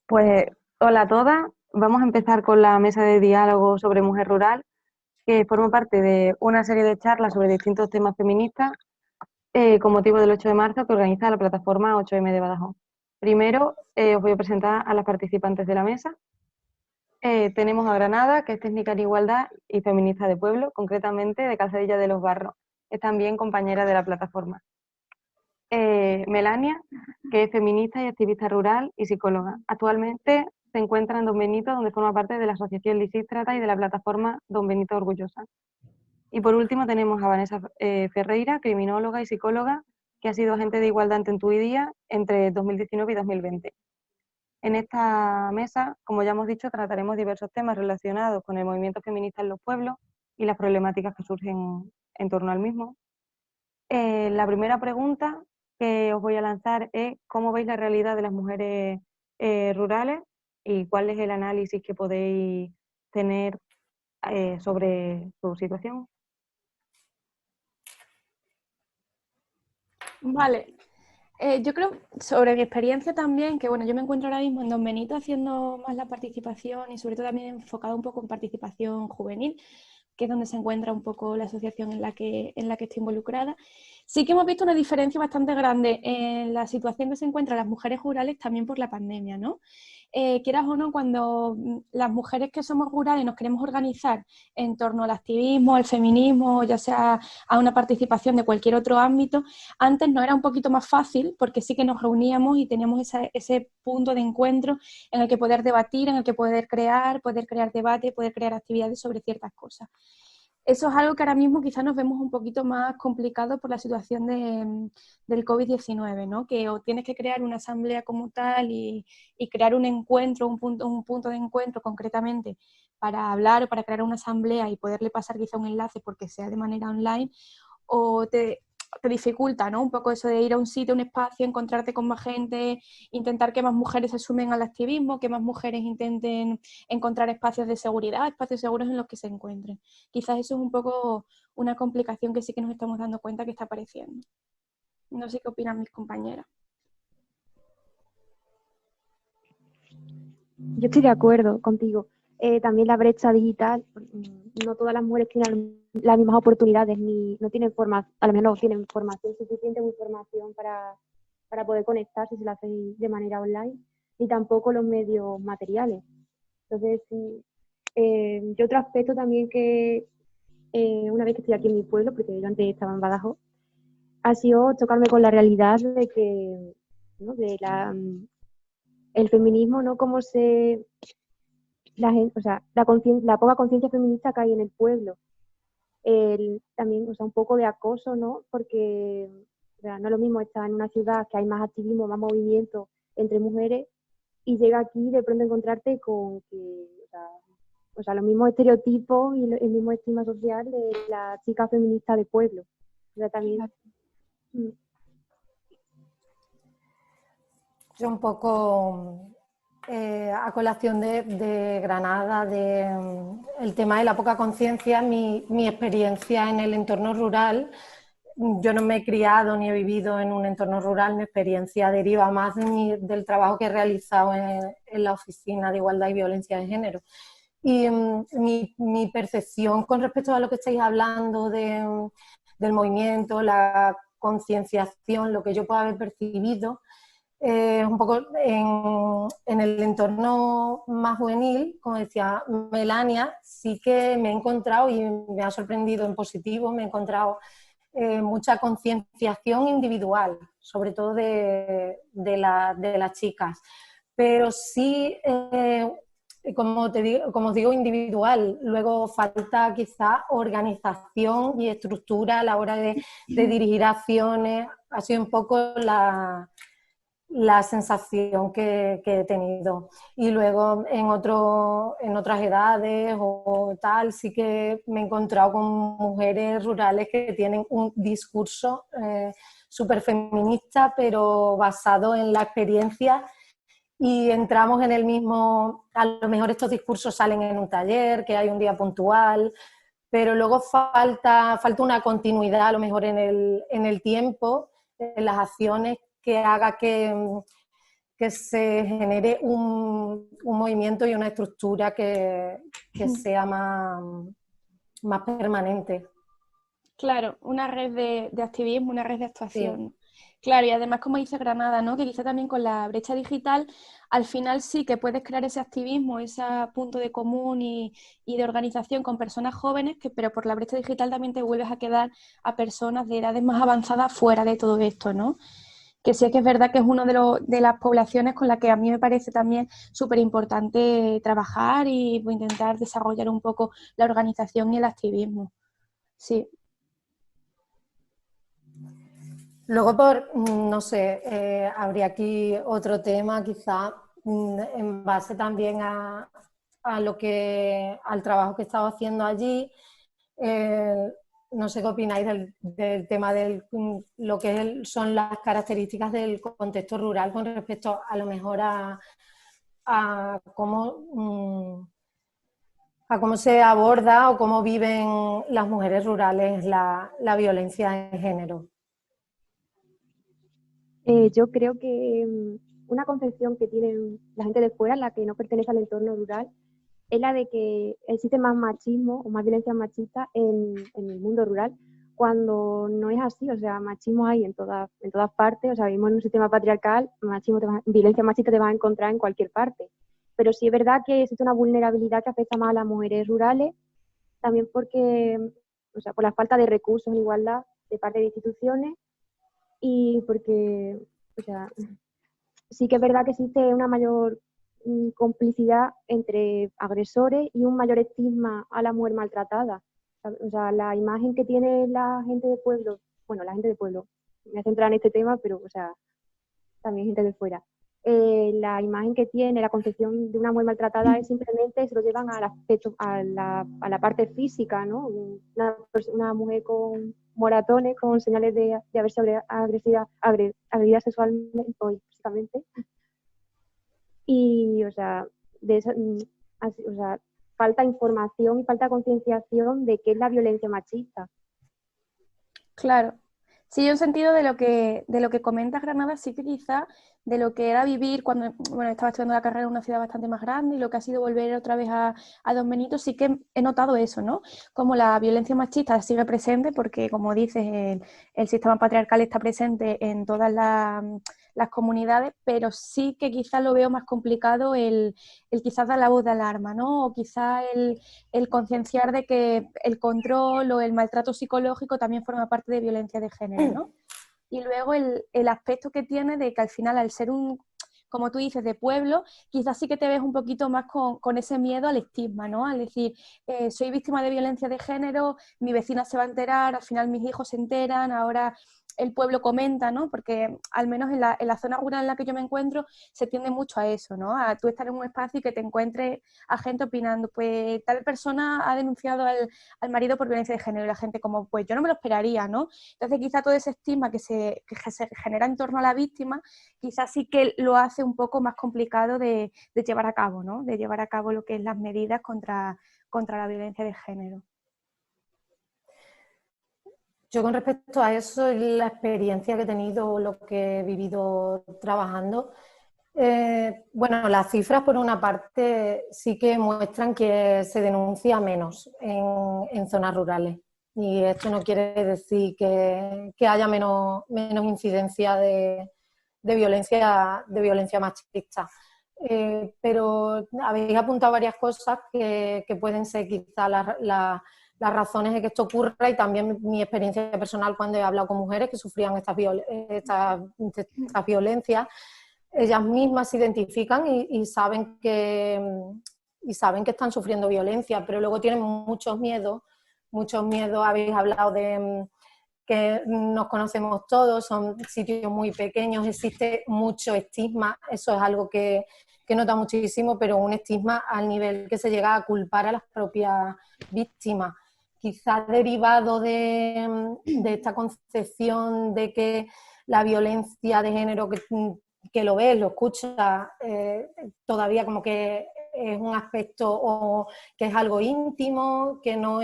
Pues hola a todas, vamos a empezar con la mesa de diálogo sobre mujer rural, que forma parte de una serie de charlas sobre distintos temas feministas con motivo del 8 de marzo que organiza la plataforma 8M de Badajoz. Primero os voy a presentar a las participantes de la mesa. Tenemos a Granada, que es técnica en igualdad y feminista de pueblo, concretamente de Calzadilla de los Barros. Es también compañera de la plataforma. Melania, que es feminista y activista rural y psicóloga. Actualmente se encuentra en Don Benito, donde forma parte de la Asociación Lisístrata y de la plataforma Don Benito Orgullosa. Y por último tenemos a Vanessa Ferreira, criminóloga y psicóloga, que ha sido agente de igualdad en Tuidía entre 2019 y 2020. En esta mesa, como ya hemos dicho, trataremos diversos temas relacionados con el movimiento feminista en los pueblos y las problemáticas que surgen en torno al mismo. La primera pregunta que os voy a lanzar es ¿cómo veis la realidad de las mujeres rurales y cuál es el análisis que podéis tener sobre su situación? Vale, yo creo sobre mi experiencia también, que bueno, yo me encuentro ahora mismo en Don Benito haciendo más la participación y sobre todo también enfocado un poco en participación juvenil, que es donde se encuentra un poco la asociación en la que estoy involucrada. Sí que hemos visto una diferencia bastante grande en la situación que se encuentran las mujeres rurales también por la pandemia, ¿no? Quieras o no, cuando las mujeres que somos rurales nos queremos organizar en torno al activismo, al feminismo, ya sea a una participación de cualquier otro ámbito, antes no era un poquito más fácil porque sí que nos reuníamos y teníamos ese punto de encuentro en el que poder debatir, en el que poder crear debate, poder crear actividades sobre ciertas cosas. Eso es algo que ahora mismo quizás nos vemos un poquito más complicado por la situación del COVID-19, ¿no? Que o tienes que crear una asamblea como tal y crear un encuentro, un punto de encuentro concretamente para hablar o para crear una asamblea y poderle pasar quizá un enlace porque sea de manera online, o te dificulta, ¿no? Un poco eso de ir a un sitio, un espacio, encontrarte con más gente, intentar que más mujeres se sumen al activismo, que más mujeres intenten encontrar espacios de seguridad, espacios seguros en los que se encuentren. Quizás eso es un poco una complicación que sí que nos estamos dando cuenta que está apareciendo. No sé qué opinan mis compañeras. Yo estoy de acuerdo contigo. También la brecha digital, no todas las mujeres tienen las mismas oportunidades, ni no tienen a lo mejor no tienen formación suficiente o información para poder conectarse si lo hacen de manera online, ni tampoco los medios materiales. Entonces, sí, yo otro aspecto también que una vez que estoy aquí en mi pueblo, porque yo antes estaba en Badajoz, ha sido tocarme con la realidad de que, ¿no? El feminismo, ¿no? Cómo la gente, o sea, la poca conciencia feminista que hay en el pueblo. También, o sea, un poco de acoso, ¿no? Porque o sea, no es lo mismo estar en una ciudad que hay más activismo, más movimiento entre mujeres y llega aquí y de pronto encontrarte con que, o sea, los mismos estereotipos y el mismo estigma social de la chica feminista de pueblo. O sea, también. Mm. Yo un poco a colación de Granada, el tema de la poca conciencia, mi experiencia en el entorno rural. Yo no me he criado ni he vivido en un entorno rural, mi experiencia deriva más del trabajo que he realizado en la Oficina de Igualdad y Violencia de Género. Y mi percepción con respecto a lo que estáis hablando del movimiento, la concienciación, lo que yo puedo haber percibido, un poco en el entorno más juvenil, como decía Melania, sí que me he encontrado y me ha sorprendido en positivo, me he encontrado mucha concienciación individual, sobre todo de las chicas, pero sí, como os digo, individual. Luego falta quizá organización y estructura a la hora de dirigir acciones. Ha sido un poco la sensación que he tenido. Y luego en otras edades o tal, sí que me he encontrado con mujeres rurales que tienen un discurso súper feminista, pero basado en la experiencia, y entramos en el mismo, a lo mejor estos discursos salen en un taller, que hay un día puntual, pero luego falta una continuidad a lo mejor en el tiempo, en las acciones, que haga que se genere un movimiento y una estructura que sea más permanente. Claro, una red de activismo, una red de actuación. Sí. Claro, y además, como dice Granada, ¿no? Que quizá también con la brecha digital, al final sí que puedes crear ese activismo, ese punto de común y de organización con personas jóvenes, pero por la brecha digital también te vuelves a quedar a personas de edades más avanzadas fuera de todo esto, ¿no? Que sí que es verdad que es una de las poblaciones con la que a mí me parece también súper importante trabajar y intentar desarrollar un poco la organización y el activismo. Sí. Luego, no sé, habría aquí otro tema quizá en base también al trabajo que he estado haciendo allí. No sé qué opináis del tema de lo que son las características del contexto rural con respecto a lo mejor a cómo se aborda o cómo viven las mujeres rurales la violencia en género. Yo creo que una concepción que tiene la gente de fuera, la que no pertenece al entorno rural, es la de que existe más machismo o más violencia machista en el mundo rural, cuando no es así. O sea, machismo hay en todas partes. O sea, vivimos en un sistema patriarcal, violencia machista te vas a encontrar en cualquier parte. Pero sí es verdad que existe una vulnerabilidad que afecta más a las mujeres rurales, también porque, o sea, por la falta de recursos en igualdad de parte de instituciones, y porque, o sea, sí que es verdad que existe una mayor complicidad entre agresores y un mayor estigma a la mujer maltratada. O sea, la imagen que tiene la gente de pueblo, bueno, la gente de pueblo, me voy a centrar en este tema, pero, o sea, también gente de fuera. La imagen que tiene, la concepción de una mujer maltratada es simplemente, se lo llevan al aspecto, a la parte física, ¿no? Una mujer con moratones, con señales de haberse agredida sexualmente o físicamente. Y, o sea, o sea, falta información y falta concienciación de qué es la violencia machista. Claro. Sí, yo en sentido de lo que comentas, Granada, sí que quizá de lo que era vivir cuando bueno, estaba estudiando la carrera en una ciudad bastante más grande y lo que ha sido volver otra vez a Don Benito, sí que he notado eso, ¿no? Como la violencia machista sigue presente porque, como dices, el sistema patriarcal está presente en todas las comunidades, pero sí que quizás lo veo más complicado el quizás dar la voz de alarma, ¿no? O quizás el concienciar de que el control o el maltrato psicológico también forma parte de violencia de género, ¿no? Y luego el aspecto que tiene de que al final, al ser un, como tú dices, de pueblo, quizás sí que te ves un poquito más con ese miedo al estigma, ¿no? Al decir, soy víctima de violencia de género, mi vecina se va a enterar, al final mis hijos se enteran, ahora el pueblo comenta, ¿no? Porque al menos en la zona rural en la que yo me encuentro se tiende mucho a eso, ¿no? A tú estar en un espacio y que te encuentres a gente opinando, pues tal persona ha denunciado al marido por violencia de género y la gente como, pues yo no me lo esperaría, ¿no? Entonces quizá todo ese estigma que se genera en torno a la víctima, quizás sí que lo hace un poco más complicado de llevar a cabo, ¿no? De llevar a cabo lo que es las medidas contra la violencia de género. Yo con respecto a eso, la experiencia que he tenido, lo que he vivido trabajando, bueno, las cifras por una parte sí que muestran que se denuncia menos en zonas rurales. Y esto no quiere decir que haya menos incidencia de violencia machista. Pero habéis apuntado varias cosas que pueden ser quizá las razones de que esto ocurra, y también mi experiencia personal cuando he hablado con mujeres que sufrían estas violencias. Ellas mismas se identifican y saben que están sufriendo violencia, pero luego tienen muchos miedos. Habéis hablado de que nos conocemos todos, son sitios muy pequeños, existe mucho estigma, eso es algo que nota muchísimo, pero un estigma al nivel que se llega a culpar a las propias víctimas. Quizás derivado de esta concepción de que la violencia de género, que lo ves, lo escuchas, todavía como que es un aspecto o que es algo íntimo, que no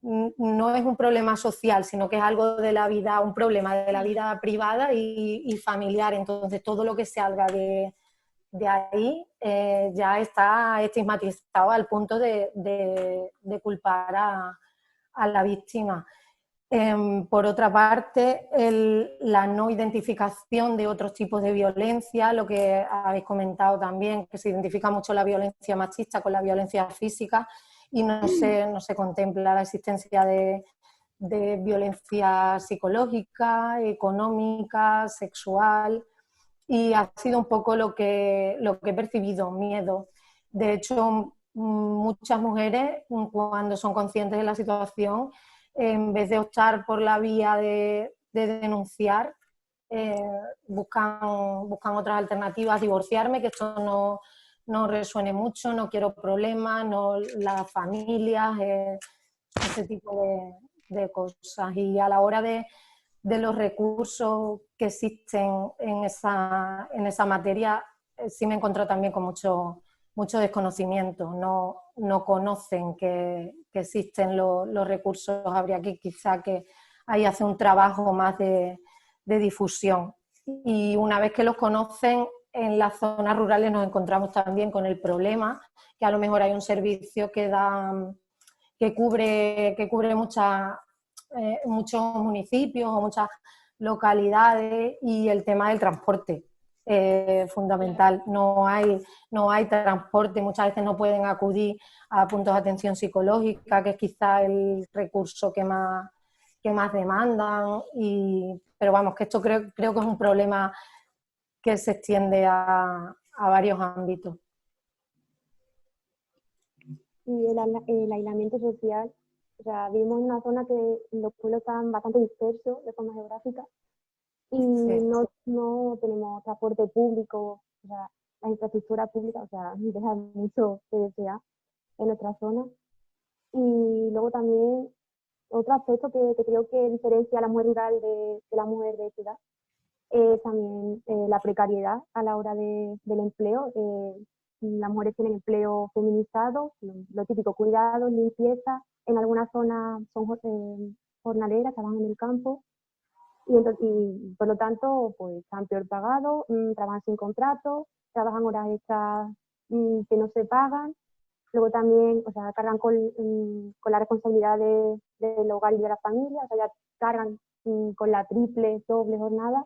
no es un problema social, sino que es algo de la vida, un problema de la vida privada y familiar. Entonces, todo lo que salga de ahí ya está estigmatizado al punto de culpar a la víctima. Por otra parte, la no identificación de otros tipos de violencia, lo que habéis comentado también, que se identifica mucho la violencia machista con la violencia física y no se contempla la existencia de violencia psicológica, económica, sexual, y ha sido un poco lo que he percibido, miedo. De hecho, muchas mujeres, cuando son conscientes de la situación, en vez de optar por la vía de denunciar, buscan otras alternativas, divorciarme, que esto no resuene mucho, no quiero problemas, no las familias, ese tipo de cosas. Y a la hora de los recursos que existen en esa materia, sí me encontré también con mucho desconocimiento. No conocen que existen los recursos. Habría que quizá que ahí hace un trabajo más de difusión. Y una vez que los conocen, en las zonas rurales nos encontramos también con el problema que a lo mejor hay un servicio que cubre muchos municipios o muchas localidades, y el tema del transporte fundamental. No hay transporte, muchas veces no pueden acudir a puntos de atención psicológica, que es quizá el recurso que más demandan, pero vamos, que esto creo que es un problema que se extiende a varios ámbitos. Y el aislamiento social, o sea, vivimos en una zona que los pueblos están bastante dispersos de forma geográfica y Sí. no tenemos transporte público, o sea, la infraestructura pública, o sea, deja mucho que desear en nuestra zona. Y luego también otro aspecto que creo que diferencia a la mujer rural de la mujer de ciudad es también la precariedad a la hora del empleo. Las mujeres tienen empleo feminizado, lo típico, cuidados, limpieza. En algunas zonas son jornaleras, trabajan en el campo y por lo tanto pues están peor pagados, trabajan sin contrato, trabajan horas extras que no se pagan. Luego también, o sea, cargan con la responsabilidad del hogar y de la familia, o sea, ya cargan con la triple, doble jornada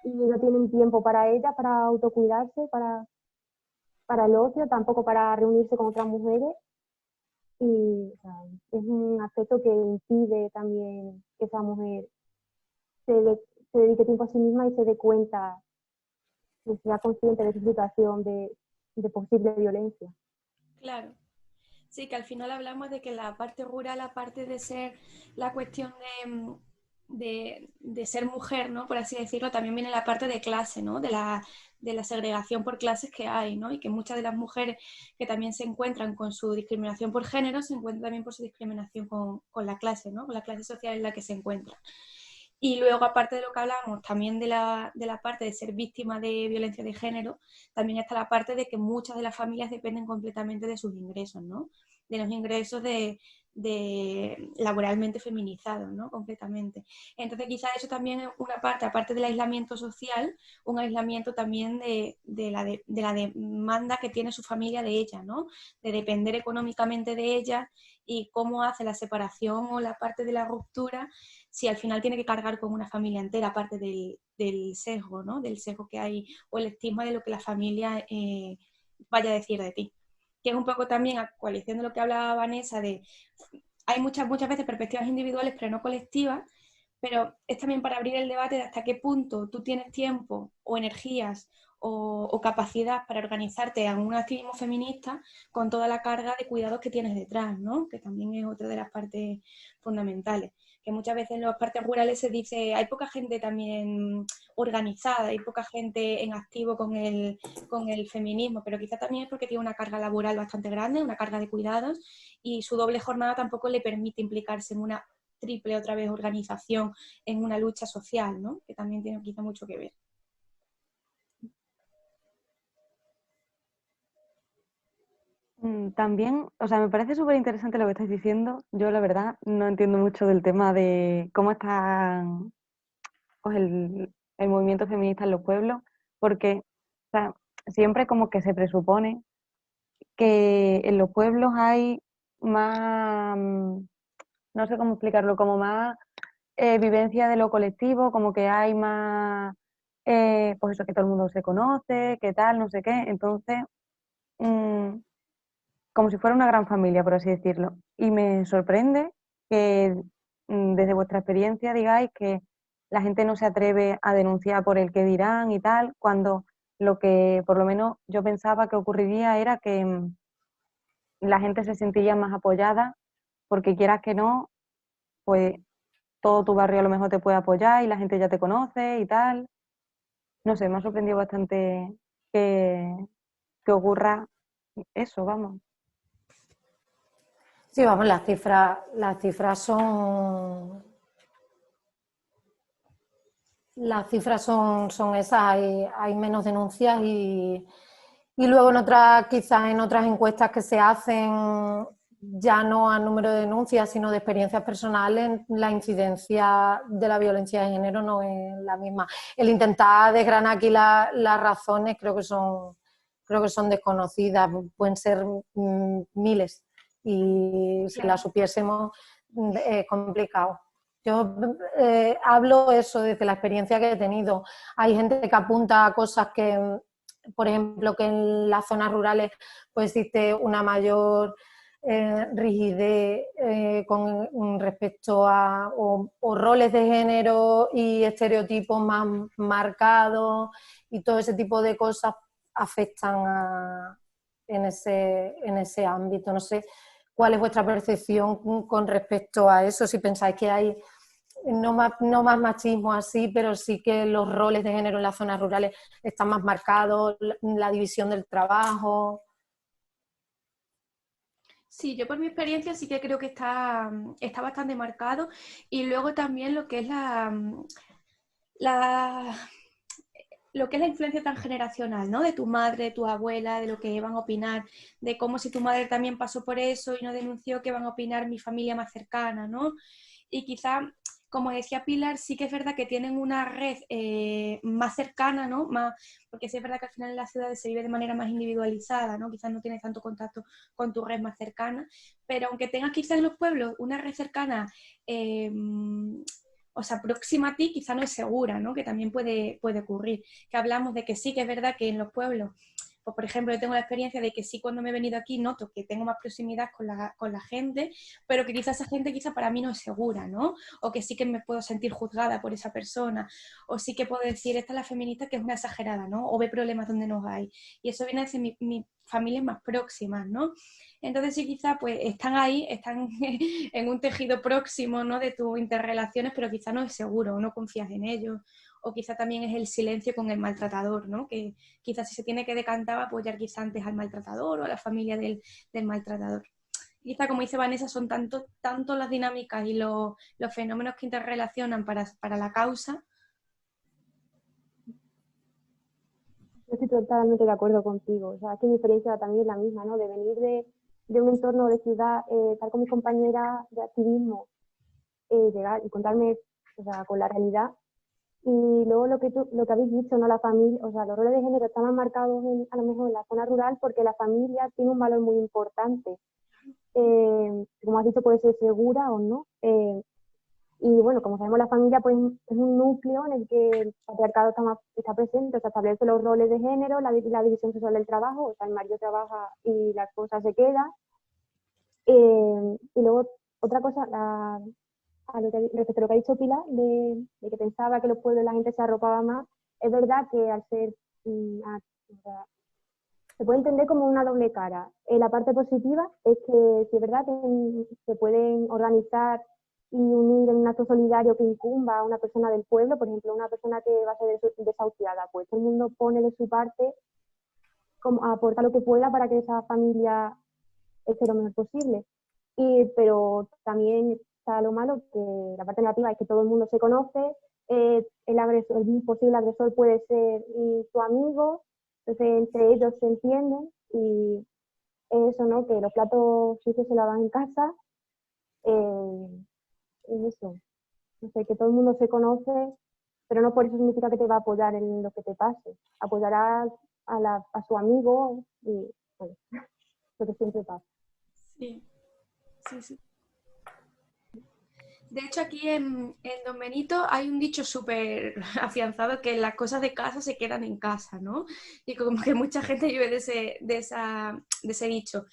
y no tienen tiempo para ellas, para autocuidarse, para el ocio, tampoco para reunirse con otras mujeres. Y o sea, es un aspecto que impide también que esa mujer se dedique tiempo a sí misma y se dé cuenta, que sea consciente de su situación de posible violencia. Claro. Sí, que al final hablamos de que la parte rural, aparte de ser la cuestión de ser mujer, ¿no? Por así decirlo, también viene la parte de clase, ¿no? De la segregación por clases que hay, ¿no? Y que muchas de las mujeres que también se encuentran con su discriminación por género se encuentran también por su discriminación con la clase, ¿no? Con la clase social en la que se encuentran. Y luego, aparte de lo que hablábamos, también de la parte de ser víctima de violencia de género, también está la parte de que muchas de las familias dependen completamente de sus ingresos, ¿no? De los ingresos de laboralmente feminizados, ¿no? Completamente. Entonces, quizás eso también es una parte, aparte del aislamiento social, un aislamiento también de la demanda que tiene su familia de ella, ¿no? De depender económicamente de ella y cómo hace la separación o la parte de la ruptura si al final tiene que cargar con una familia entera, aparte del sesgo, ¿no? Del sesgo que hay o el estigma de lo que la familia vaya a decir de ti. Que es un poco también actualizando lo que hablaba Vanessa de hay muchas veces perspectivas individuales pero no colectivas, pero es también para abrir el debate de hasta qué punto tú tienes tiempo o energías o capacidad para organizarte en un activismo feminista con toda la carga de cuidados que tienes detrás, ¿no? Que también es otra de las partes fundamentales. Que muchas veces en las partes rurales se dice hay poca gente también organizada, hay poca gente en activo con el feminismo, pero quizá también es porque tiene una carga laboral bastante grande, una carga de cuidados, y su doble jornada tampoco le permite implicarse en una triple otra vez organización, en una lucha social, ¿no? Que también tiene quizá mucho que ver. También, o sea, me parece súper interesante lo que estáis diciendo. Yo, la verdad, no entiendo mucho del tema de cómo está pues, el movimiento feminista en los pueblos, porque o sea, siempre como que se presupone que en los pueblos hay más, no sé cómo explicarlo, como más vivencia de lo colectivo, como que hay más, pues eso, que todo el mundo se conoce, que tal, no sé qué. Entonces, mm, como si fuera una gran familia, por así decirlo. Y me sorprende que desde vuestra experiencia digáis que la gente no se atreve a denunciar por el que dirán y tal, cuando lo que por lo menos yo pensaba que ocurriría era que la gente se sentiría más apoyada, porque quieras que no, pues todo tu barrio a lo mejor te puede apoyar y la gente ya te conoce y tal. No sé, me ha sorprendido bastante que, que ocurra eso, vamos. Sí, vamos, las cifras son esas, hay menos denuncias y luego quizás en otras encuestas que se hacen, ya no a número de denuncias, sino de experiencias personales, la incidencia de la violencia de género no es la misma. El intentar desgranar aquí las razones creo que son desconocidas, pueden ser miles y si las supiésemos es complicado. Yo hablo eso desde la experiencia que he tenido. Hay gente que apunta a cosas que, por ejemplo, que en las zonas rurales pues existe una mayor rigidez con respecto a o roles de género y estereotipos más marcados y todo ese tipo de cosas afectan en ese ámbito. No sé cuál es vuestra percepción con respecto a eso, si pensáis que hay no más machismo así, pero sí que los roles de género en las zonas rurales están más marcados, la división del trabajo. Sí, yo por mi experiencia sí que creo que está bastante marcado y luego también lo que es la, lo que es la influencia transgeneracional, ¿no? De tu madre, de tu abuela, de lo que van a opinar, de cómo si tu madre también pasó por eso y no denunció, qué van a opinar mi familia más cercana, ¿no? Y quizá, como decía Pilar, sí que es verdad que tienen una red más cercana, ¿no? Porque sí es verdad que al final en las ciudades se vive de manera más individualizada, ¿no? Quizás no tienes tanto contacto con tu red más cercana, pero aunque tengas quizás en los pueblos una red cercana, eh, o sea, próxima a ti, quizá no es segura, ¿no? Que también puede ocurrir. Que hablamos de que sí, que es verdad que en los pueblos, pues por ejemplo, yo tengo la experiencia de que sí, cuando me he venido aquí noto que tengo más proximidad con la gente, pero que quizás esa gente quizá para mí no es segura, ¿no? O que sí que me puedo sentir juzgada por esa persona, o sí que puedo decir, esta es la feminista que es una exagerada, ¿no? O ve problemas donde no hay. Y eso viene desde mi familias más próximas, ¿no? Entonces sí, quizá pues están ahí, están en un tejido próximo, ¿no? De tus interrelaciones, pero quizá no es seguro, no confías en ellos, o quizá también es el silencio con el maltratador, ¿no? Que quizás si se tiene que decantar va a apoyar quizá antes al maltratador o a la familia del maltratador. Quizá, como dice Vanessa, son tanto las dinámicas y los fenómenos que interrelacionan para la causa. Yo estoy totalmente de acuerdo contigo. O sea, que mi experiencia también es la misma, ¿no? De venir de un entorno de ciudad, estar con mi compañera de activismo, llegar y contarme, o sea, con la realidad. Y luego lo que habéis dicho, ¿no? La familia, o sea, los roles de género están más marcados a lo mejor en la zona rural porque la familia tiene un valor muy importante. Como has dicho, puede ser segura o no. Y bueno, como sabemos, la familia pues, es un núcleo en el que el patriarcado está presente, o sea, establece los roles de género, la división sexual del trabajo, o sea, el marido trabaja y la esposa se queda. Y luego, otra cosa, respecto a lo que ha dicho Pilar, de que pensaba que los pueblos la gente se arropaba más, es verdad que al ser, o sea, se puede entender como una doble cara. La parte positiva es que sí es verdad que se pueden organizar y unir en un acto solidario que incumba a una persona del pueblo, por ejemplo, una persona que va a ser desahuciada, pues todo el mundo pone de su parte, como aporta lo que pueda para que esa familia esté lo mejor posible. Pero también está lo malo, que la parte negativa es que todo el mundo se conoce, el posible agresor puede ser tu amigo, entonces entre ellos se entienden y eso, ¿no? Que los platos sucios se lavan en casa, es eso. No sé, que todo el mundo se conoce, pero no por eso significa que te va a apoyar en lo que te pase. Apoyará a su amigo y, bueno, lo que siempre pasa. Sí, sí, sí. De hecho, aquí en Don Benito hay un dicho súper afianzado que las cosas de casa se quedan en casa, ¿no? Y como que mucha gente vive de ese dicho.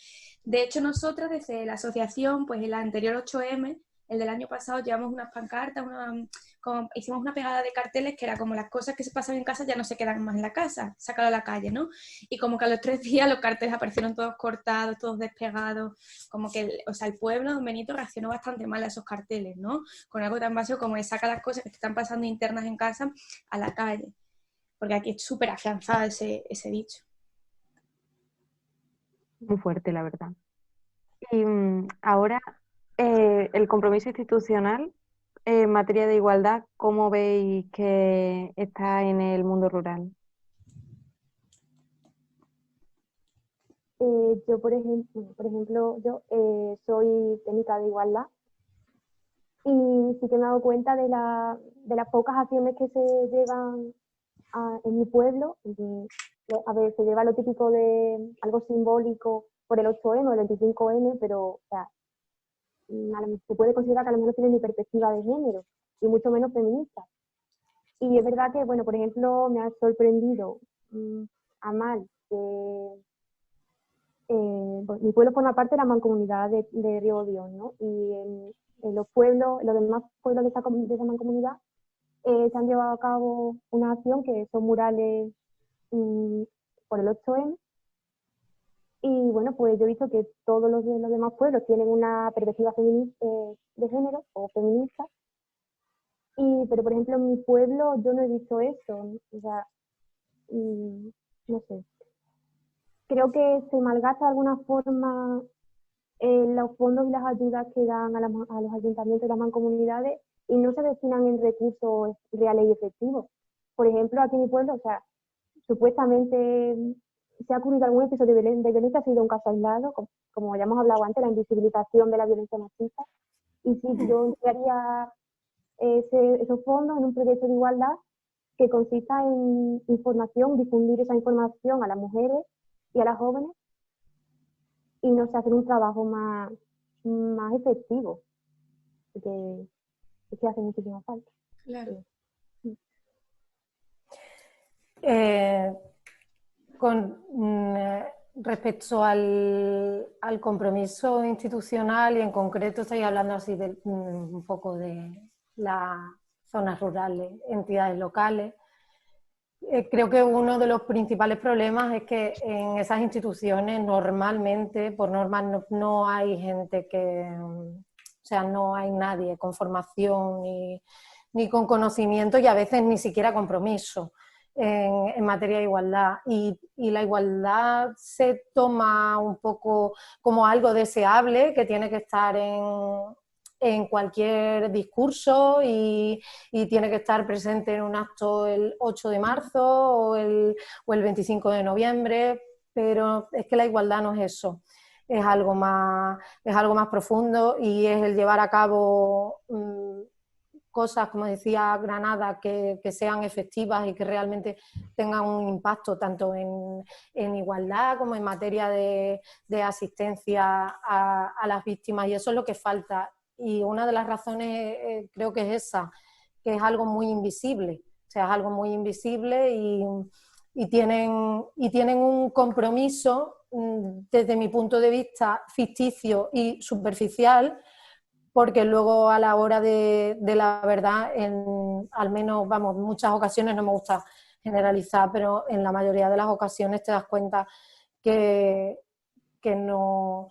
De hecho, nosotros desde la asociación, pues el anterior 8M, el del año pasado, llevamos unas pancartas, hicimos una pegada de carteles que era como las cosas que se pasan en casa ya no se quedan más en la casa, sácalo a la calle, ¿no? Y como que a los 3 días los carteles aparecieron todos cortados, todos despegados, como que el pueblo de Don Benito reaccionó bastante mal a esos carteles, ¿no? Con algo tan básico como de saca las cosas que te están pasando internas en casa a la calle, porque aquí es súper afianzado ese dicho. Muy fuerte, la verdad. Y ahora, el compromiso institucional en materia de igualdad, ¿cómo veis que está en el mundo rural? Yo, por ejemplo, yo soy técnica de igualdad y sí que me he dado cuenta de las pocas acciones que se llevan en mi pueblo. A ver, se lleva lo típico de algo simbólico por el 8M o el 25M, pero o sea, se puede considerar que a lo mejor no tiene ni perspectiva de género y mucho menos feminista. Y es verdad que, bueno, por ejemplo, me ha sorprendido a mal que pues, mi pueblo forma parte de la mancomunidad de Río Bión, ¿no? Y en los pueblos, los demás pueblos de esa mancomunidad, se han llevado a cabo una acción que son murales mm, por el 8M. Y bueno, pues yo he visto que todos los demás pueblos tienen una perspectiva de género o feminista. Pero por ejemplo, en mi pueblo yo no he visto eso, ¿no? O sea, no sé. Creo que se malgasta de alguna forma los fondos y las ayudas que dan a los ayuntamientos y las mancomunidades y no se destinan en recursos reales y efectivos. Por ejemplo, aquí en mi pueblo, o sea, supuestamente se ha ocurrido algún episodio de violencia, ha sido un caso aislado, como ya hemos hablado antes, la invisibilización de la violencia machista. Y sí, yo emplearía esos fondos en un proyecto de igualdad que consista en información, difundir esa información a las mujeres y a las jóvenes y no sé, hacer un trabajo más efectivo, porque es que hace muchísima falta. Claro. Sí. Respecto al compromiso institucional y en concreto estáis hablando así un poco de las zonas rurales, entidades locales. Creo que uno de los principales problemas es que en esas instituciones normalmente, por norma, no hay gente o sea, no hay nadie con formación ni con conocimiento y a veces ni siquiera compromiso en materia de igualdad. Y la igualdad se toma un poco como algo deseable que tiene que estar en cualquier discurso y tiene que estar presente en un acto el 8 de marzo o el 25 de noviembre, pero es que la igualdad no es eso, es algo más profundo y es el llevar a cabo cosas, como decía Granada, que sean efectivas y que realmente tengan un impacto tanto en igualdad como en materia de asistencia a las víctimas, y eso es lo que falta. Y una de las razones creo que es esa, que es algo muy invisible, o sea, es algo muy invisible y tienen un compromiso desde mi punto de vista ficticio y superficial, porque luego a la hora de la verdad, al menos, vamos, en muchas ocasiones, no me gusta generalizar, pero en la mayoría de las ocasiones te das cuenta que no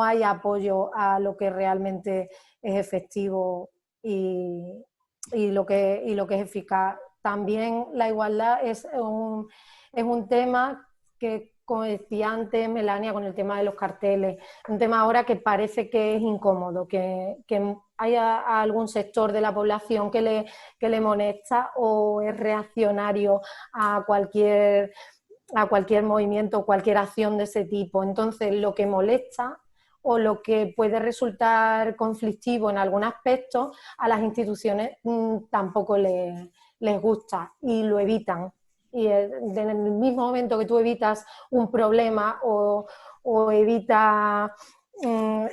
hay apoyo a lo que realmente es efectivo y lo que es eficaz. También la igualdad es un tema que, como decía antes Melania, con el tema de los carteles, un tema ahora que parece que es incómodo, que haya algún sector de la población que le molesta o es reaccionario a cualquier a cualquier movimiento, cualquier acción de ese tipo. Entonces, lo que molesta o lo que puede resultar conflictivo en algún aspecto, a las instituciones tampoco les gusta y lo evitan. Y en el mismo momento que tú evitas un problema o evitas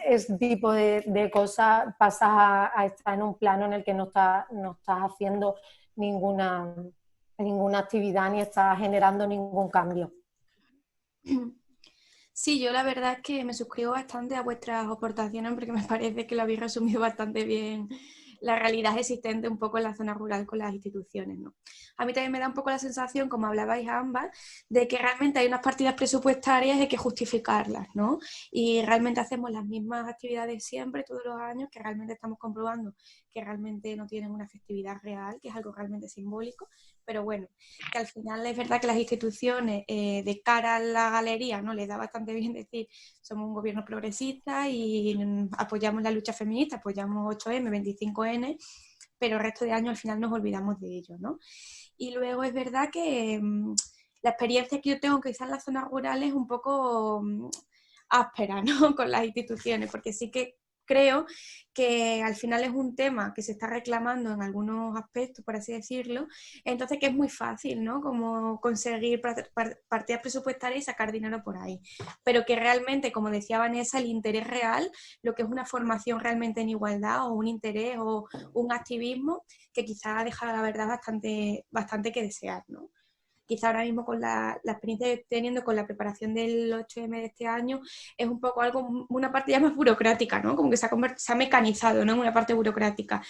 ese tipo de cosas, pasas a estar en un plano en el que no estás haciendo ninguna actividad ni estás generando ningún cambio. Sí, yo la verdad es que me suscribo bastante a vuestras aportaciones porque me parece que lo habéis resumido bastante bien la realidad existente un poco en la zona rural con las instituciones, ¿no? A mí también me da un poco la sensación, como hablabais ambas, de que realmente hay unas partidas presupuestarias y hay que justificarlas, ¿no? Y realmente hacemos las mismas actividades siempre, todos los años, que realmente estamos comprobando que realmente no tienen una efectividad real, que es algo realmente simbólico, pero bueno, que al final es verdad que las instituciones de cara a la galería, ¿no? Les da bastante bien decir somos un gobierno progresista y apoyamos la lucha feminista, apoyamos 8M, 25N, pero el resto de años al final nos olvidamos de ello, ¿no? Y luego es verdad que la experiencia que yo tengo quizás en las zonas rurales es un poco áspera, ¿no? Con las instituciones, porque sí que creo que al final es un tema que se está reclamando en algunos aspectos, por así decirlo, entonces que es muy fácil, ¿no? Como conseguir partidas presupuestarias y sacar dinero por ahí, pero que realmente, como decía Vanessa, el interés real, lo que es una formación realmente en igualdad o un interés o un activismo que quizás ha dejado la verdad bastante que desear, ¿no? Quizá ahora mismo con la experiencia que estoy teniendo con la preparación del 8M de este año, es un poco algo, una parte ya más burocrática, ¿no? Como que se ha mecanizado, ¿no? En una parte burocrática.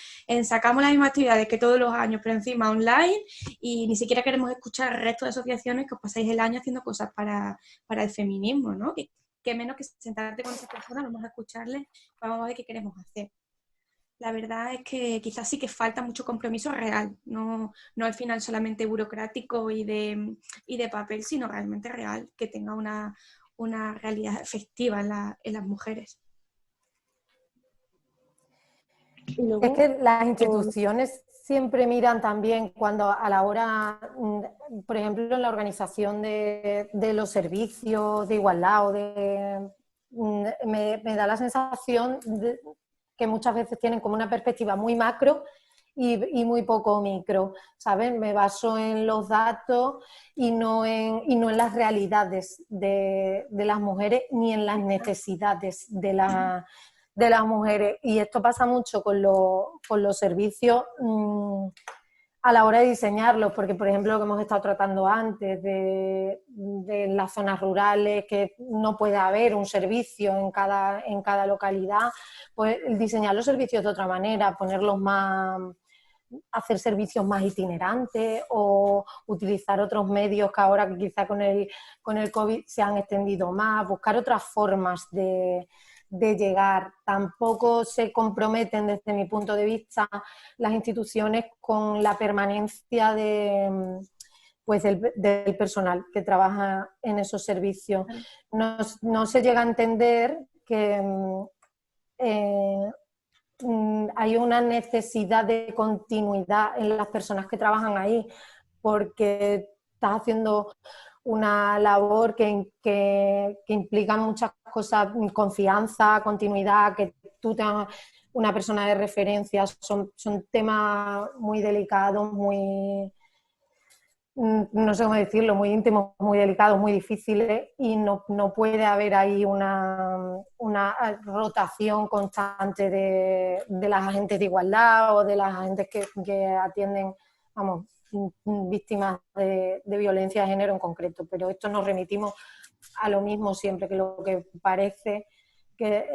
Sacamos las mismas actividades que todos los años, pero encima online, y ni siquiera queremos escuchar al resto de asociaciones que os pasáis el año haciendo cosas para el feminismo, ¿no? Que menos que sentarte con esas personas, vamos a escucharles, vamos a ver qué queremos hacer. La verdad es que quizás sí que falta mucho compromiso real, no al final solamente burocrático y de papel, sino realmente real, que tenga una realidad efectiva en las mujeres. Y luego, Es que las instituciones siempre miran también cuando a la hora, por ejemplo, en la organización de los servicios de igualdad me da la sensación de que muchas veces tienen como una perspectiva muy macro y muy poco micro, ¿sabes? Me baso en los datos y no en las realidades de las mujeres ni en las necesidades de las mujeres. Y esto pasa mucho con los servicios a la hora de diseñarlos, porque por ejemplo lo que hemos estado tratando antes de las zonas rurales, que no puede haber un servicio en cada localidad, pues diseñar los servicios de otra manera, hacer servicios más itinerantes o utilizar otros medios que ahora que quizá con el COVID se han extendido más, buscar otras formas de llegar. Tampoco se comprometen desde mi punto de vista las instituciones con la permanencia del personal que trabaja en esos servicios. No se llega a entender que hay una necesidad de continuidad en las personas que trabajan ahí, porque estás haciendo una labor que implica muchas cosas, confianza, continuidad, que tú tengas una persona de referencia, son temas muy delicados, no sé cómo decirlo, muy íntimos, muy delicados, muy difíciles, y no puede haber ahí una rotación constante de las agentes de igualdad o de las agentes que atienden, vamos, víctimas de violencia de género en concreto. Pero esto nos remitimos a lo mismo siempre, que lo que parece que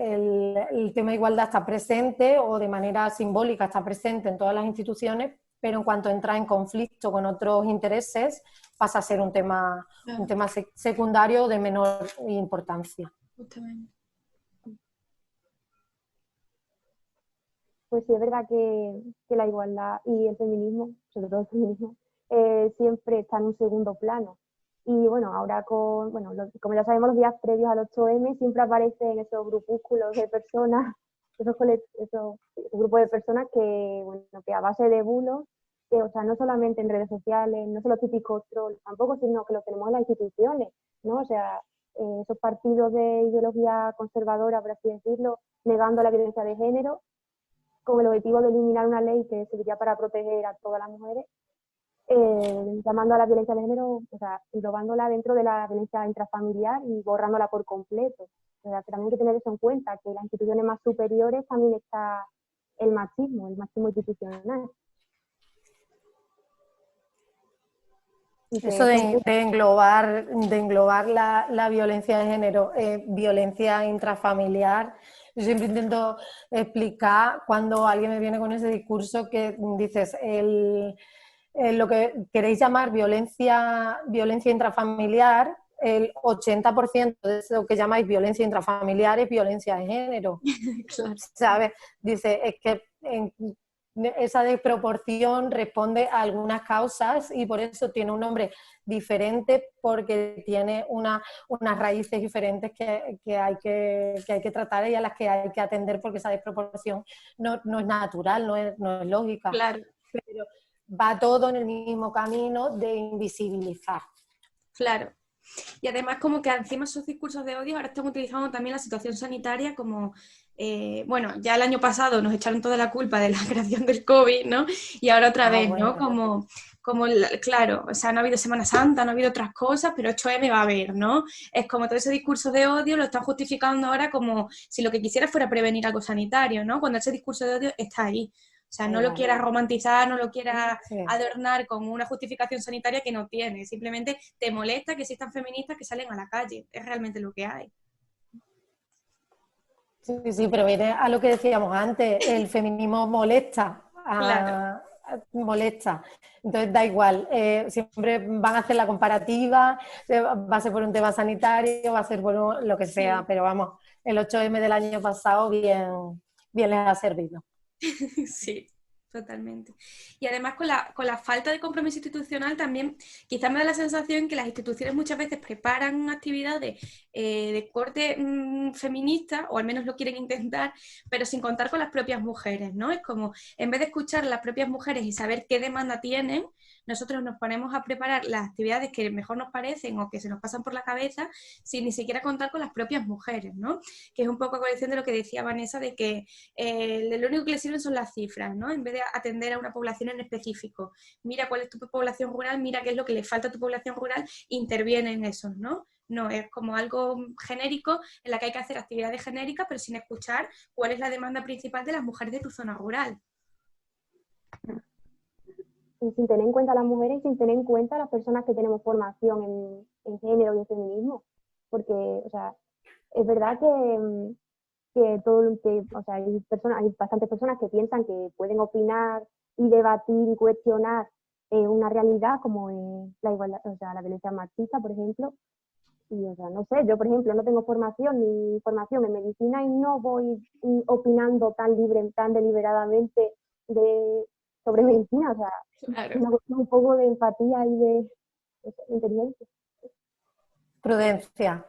el tema de igualdad está presente o de manera simbólica está presente en todas las instituciones, pero en cuanto entra en conflicto con otros intereses pasa a ser un tema secundario de menor importancia. Justamente. pues sí, es verdad que la igualdad y el feminismo, sobre todo el feminismo, siempre está en un segundo plano. Y bueno, ahora como ya sabemos, los días previos al 8M siempre aparecen esos grupúsculos de personas, esos grupos de personas que a base de bulos que, o sea, no solamente en redes sociales, no son los típicos trolls tampoco, sino que los tenemos en las instituciones, ¿no? O sea, esos partidos de ideología conservadora, por así decirlo, negando la violencia de género, con el objetivo de eliminar una ley que serviría para proteger a todas las mujeres, llamando a la violencia de género, o sea, englobándola dentro de la violencia intrafamiliar y borrándola por completo. O sea, que también hay que tener eso en cuenta, que en las instituciones más superiores también está el machismo institucional. Y Eso de englobar la violencia de género, violencia intrafamiliar, yo siempre intento explicar cuando alguien me viene con ese discurso que dices, lo que queréis llamar violencia intrafamiliar, el 80% de eso que llamáis violencia intrafamiliar es violencia de género. Claro. ¿Sabes? Dice, es que esa desproporción responde a algunas causas y por eso tiene un nombre diferente, porque tiene unas raíces diferentes que hay que tratar y a las que hay que atender, porque esa desproporción no es natural, no es lógica. Claro. Pero va todo en el mismo camino de invisibilizar. Claro. Y además como que encima esos discursos de odio ahora están utilizando también la situación sanitaria como, bueno, ya el año pasado nos echaron toda la culpa de la creación del COVID, ¿no? Y ahora otra vez, bueno. ¿no? Claro, o sea, no ha habido Semana Santa, no ha habido otras cosas, pero 8M va a haber, ¿no? Es como todo ese discurso de odio lo están justificando ahora como si lo que quisiera fuera prevenir algo sanitario, ¿no? Cuando ese discurso de odio está ahí. O sea, no lo quieras romantizar, no lo quieras adornar con una justificación sanitaria que no tiene. Simplemente te molesta que existan feministas que salen a la calle. Es realmente lo que hay. Sí, pero viene a lo que decíamos antes, el feminismo molesta. Claro. Molesta. Entonces da igual, siempre van a hacer la comparativa, va a ser por un tema sanitario, va a ser por lo que sea, Sí. pero vamos, el 8M del año pasado bien les ha servido. Sí, totalmente. Y además con la falta de compromiso institucional también quizás me da la sensación que las instituciones muchas veces preparan actividades de corte feminista, o al menos lo quieren intentar, pero sin contar con las propias mujeres, ¿no? Es como, en vez de escuchar a las propias mujeres y saber qué demanda tienen, nosotros nos ponemos a preparar las actividades que mejor nos parecen o que se nos pasan por la cabeza sin ni siquiera contar con las propias mujeres, ¿no? Que es un poco colección de lo que decía Vanessa, de que lo único que le sirven son las cifras, ¿no? En vez de atender a una población en específico. Mira cuál es tu población rural, mira qué es lo que le falta a tu población rural, interviene en eso, ¿no? No, es como algo genérico en la que hay que hacer actividades genéricas, pero sin escuchar cuál es la demanda principal de las mujeres de tu zona rural. Y sin tener en cuenta a las mujeres y sin tener en cuenta a las personas que tenemos formación en género y en feminismo. Porque, o sea, es verdad que o sea, hay bastantes personas que piensan que pueden opinar y debatir y cuestionar una realidad como la igualdad, o sea, la violencia machista, por ejemplo. Y, o sea, no sé, yo, por ejemplo, no tengo formación ni formación en medicina y no voy opinando tan libre, tan deliberadamente sobre medicina. O sea, Claro. una cuestión un poco de empatía y de inteligencia. Prudencia.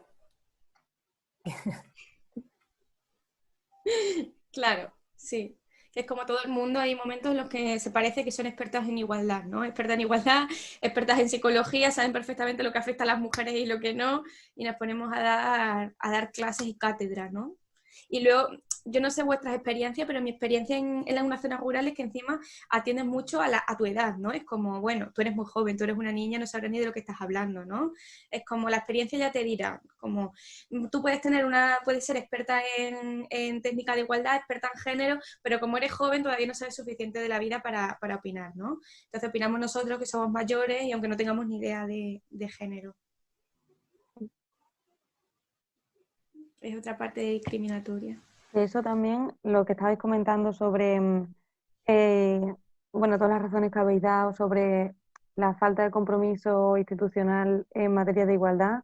Claro, sí. Es como todo el mundo, hay momentos en los que se parece que son expertas en igualdad, ¿no? Expertas en igualdad, expertas en psicología, saben perfectamente lo que afecta a las mujeres y lo que no, y nos ponemos a dar clases y cátedras, ¿no? Y luego, yo no sé vuestras experiencias, pero mi experiencia en una zona rural es que encima atienden mucho a tu edad, ¿no? Es como, bueno, tú eres muy joven, tú eres una niña, no sabrás ni de lo que estás hablando, ¿no? Es como la experiencia ya te dirá, como tú puedes ser experta en técnica de igualdad, experta en género, pero como eres joven todavía no sabes suficiente de la vida para opinar, ¿no? Entonces opinamos nosotros que somos mayores y aunque no tengamos ni idea de género. Es otra parte discriminatoria. Eso también, lo que estabais comentando sobre, bueno, todas las razones que habéis dado sobre la falta de compromiso institucional en materia de igualdad,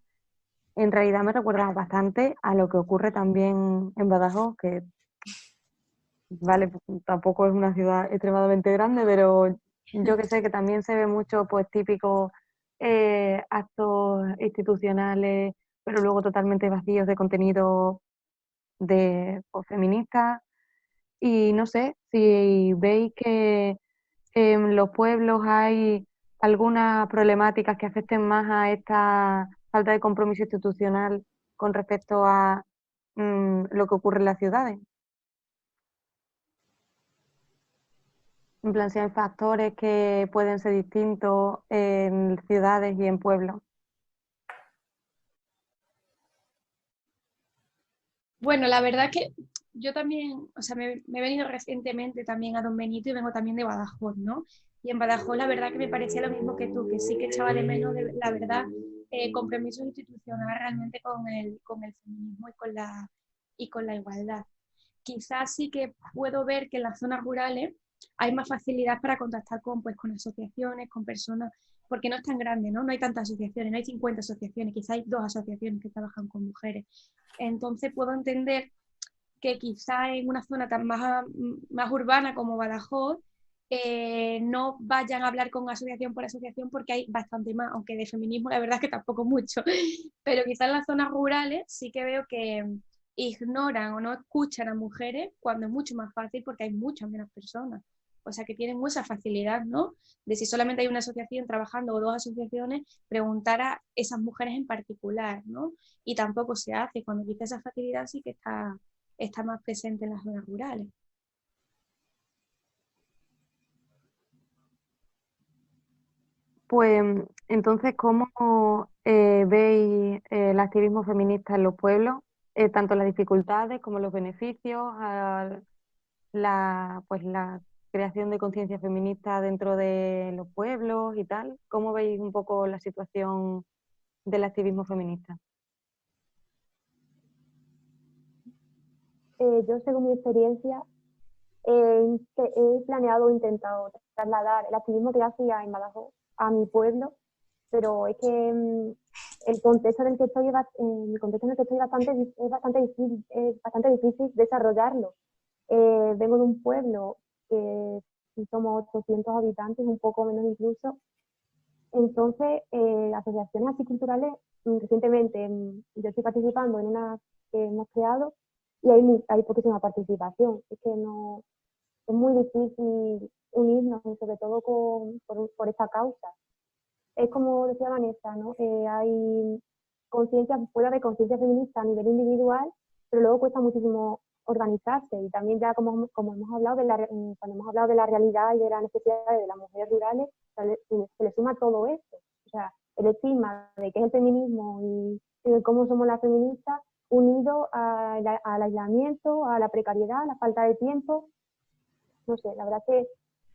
en realidad me recuerda bastante a lo que ocurre también en Badajoz, que, vale, tampoco es una ciudad extremadamente grande, pero yo que sé que también se ve mucho, pues, típicos actos institucionales, pero luego totalmente vacíos de contenido de, pues, feministas. Y no sé, si veis que en los pueblos hay algunas problemáticas que afecten más a esta falta de compromiso institucional con respecto a lo que ocurre en las ciudades. En plan, si hay factores que pueden ser distintos en ciudades y en pueblos. Bueno, la verdad que yo también, o sea, me he venido recientemente también a Don Benito y vengo también de Badajoz, ¿no? Y en Badajoz la verdad que me parecía lo mismo que tú, que sí que echaba de menos, la verdad, compromiso institucional realmente con el feminismo y con la igualdad. Quizás sí que puedo ver que en las zonas rurales hay más facilidad para contactar con, pues, con asociaciones, con personas, porque no es tan grande, ¿no? No hay tantas asociaciones, no hay 50 asociaciones, quizás hay 2 asociaciones que trabajan con mujeres. Entonces puedo entender que quizá en una zona tan más urbana como Badajoz no vayan a hablar con asociación por asociación porque hay bastante más, aunque de feminismo la verdad es que tampoco mucho, pero quizá en las zonas rurales sí que veo que ignoran o no escuchan a mujeres cuando es mucho más fácil porque hay muchas menos personas. O sea que tienen mucha facilidad, ¿no? De si solamente hay una asociación trabajando o 2 asociaciones, preguntar a esas mujeres en particular, ¿no? Y tampoco se hace. Cuando quizá esa facilidad sí que está más presente en las zonas rurales. Pues entonces, ¿cómo veis el activismo feminista en los pueblos? Tanto las dificultades como los beneficios, pues la creación de conciencia feminista dentro de los pueblos y tal. ¿Cómo veis un poco la situación del activismo feminista? Yo, según mi experiencia, he planeado, intentado trasladar el activismo que yo hacía en Badajoz a mi pueblo, pero es que el contexto en el que estoy, el contexto en el que estoy es bastante difícil desarrollarlo. Vengo de un pueblo que somos 800 habitantes, un poco menos incluso. Entonces, asociaciones así culturales, recientemente yo estoy participando en una que hemos creado y hay poquísima participación. Es que no, es muy difícil unirnos, y sobre todo por esta causa. Es como decía Vanessa, ¿no? Hay conciencia, puede haber conciencia feminista a nivel individual, pero luego cuesta muchísimo organizarse. Y también ya como hemos hablado cuando hemos hablado de la realidad y de las necesidades de las mujeres rurales, se le suma todo esto. O sea, el estigma de qué es el feminismo y de cómo somos las feministas, unido al aislamiento, a la precariedad, a la falta de tiempo. No sé, la verdad que